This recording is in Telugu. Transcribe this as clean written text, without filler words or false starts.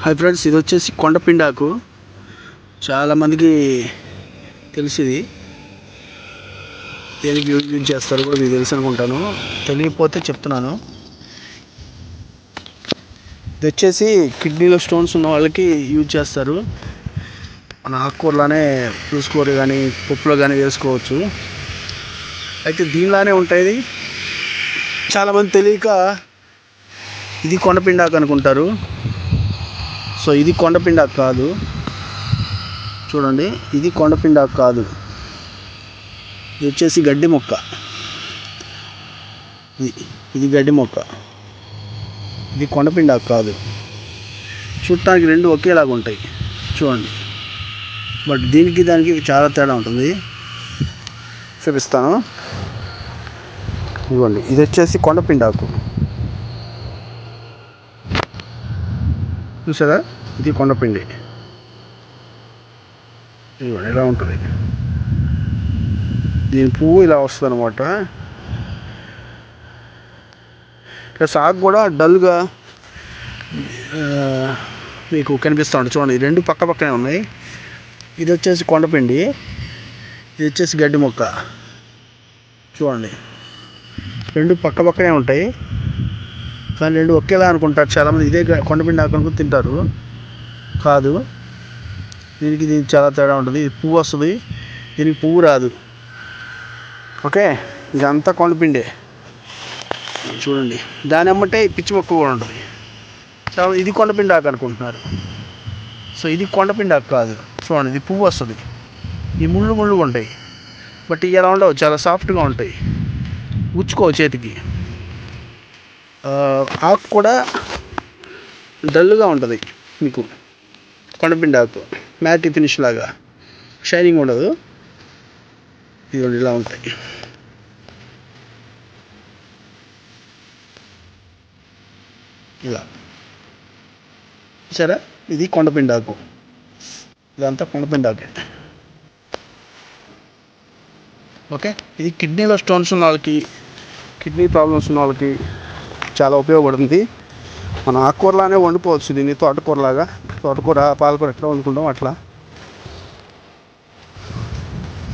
హాయ్ ఫ్రెండ్స్, ఇది వచ్చేసి కొండపిండాకు. చాలామందికి తెలిసింది దేనికి యూజ్ చేస్తారు కూడా మీకు తెలుసు అనుకుంటాను. తెలియకపోతే చెప్తున్నాను. ఇది వచ్చేసి కిడ్నీలో స్టోన్స్ ఉన్న వాళ్ళకి యూజ్ చేస్తారు. మన ఆకుకూరలోనే పులుసుకూర కానీ పప్పులో కానీ వేసుకోవచ్చు. అయితే దీనిలానే ఉంటుంది. చాలామంది తెలియక ఇది కొండపిండాకు అనుకుంటారు. సో ఇది కొండపిండాకు కాదు. చూడండి, ఇది కొండపిండాకు కాదు. ఇది వచ్చేసి గడ్డి మొక్క. ఇది గడ్డి మొక్క. ఇది కొండపిండాకు కాదు. చూడటానికి రెండు ఒకేలాగా ఉంటాయి చూడండి. బట్ దీనికి దానికి చాలా తేడా ఉంటుంది. చూపిస్తాను. ఇవ్వండి, ఇది వచ్చేసి కొండపిండాకు. చూసారా, ఇది కొండపిండి. ఇవ్వండి, ఇలా ఉంటుంది. దీని పువ్వు ఇలా వస్తుంది అనమాట. ప్లస్ ఆకు కూడా డల్గా మీకు కనిపిస్తూ ఉంటుంది. చూడండి, రెండు పక్క పక్కనే ఉన్నాయి. ఇది వచ్చేసి కొండపిండి, ఇది వచ్చేసి గడ్డి మొక్క. చూడండి, రెండు పక్క పక్కనే ఉంటాయి కానీ రెండు ఒకేలా అనుకుంటారు చాలామంది. ఇదే కొండపిండి ఆకు అనుకుని తింటారు. కాదు, దీనికి చాలా తేడా ఉంటుంది. ఇది పువ్వు వస్తుంది, దీనికి పువ్వు రాదు. ఓకే, ఇదంతా కొండపిండే. చూడండి, దాని అమ్మటే పిచ్చి మొక్క కూడా ఉంటుంది. చాలా ఇది కొండపిండి ఆకు అనుకుంటున్నారు. సో ఇది కొండపిండి ఆకు కాదు. చూడండి, ఇది పువ్వు వస్తుంది. ఈ ముళ్ళు ముళ్ళుగా ఉంటాయి. బట్ ఇవి ఎలా ఉండవు, చాలా సాఫ్ట్గా ఉంటాయి. గుచ్చుకో చేతికి. ఆకు కూడా డల్గా ఉంటుంది మీకు. కొండపిండి ఆకు మ్యాటి ఫినిష్ లాగా షైనింగ్ ఉండదు. ఇదిగోండి, ఇలా ఉంటాయి. ఇలా సరే, ఇది కొండపిండి ఆకు. ఇదంతా కొండపిండి ఆకే. ఓకే, ఇది కిడ్నీలో స్టోన్స్ ఉన్న వాళ్ళకి, కిడ్నీ ప్రాబ్లమ్స్ ఉన్న వాళ్ళకి చాలా ఉపయోగపడుతుంది. మనం ఆకుకూరలానే వండుకోవచ్చు దీన్ని. తోటకూరలాగా, తోటకూర పాలకూర ఎట్లా వండుకుంటాం అట్లా.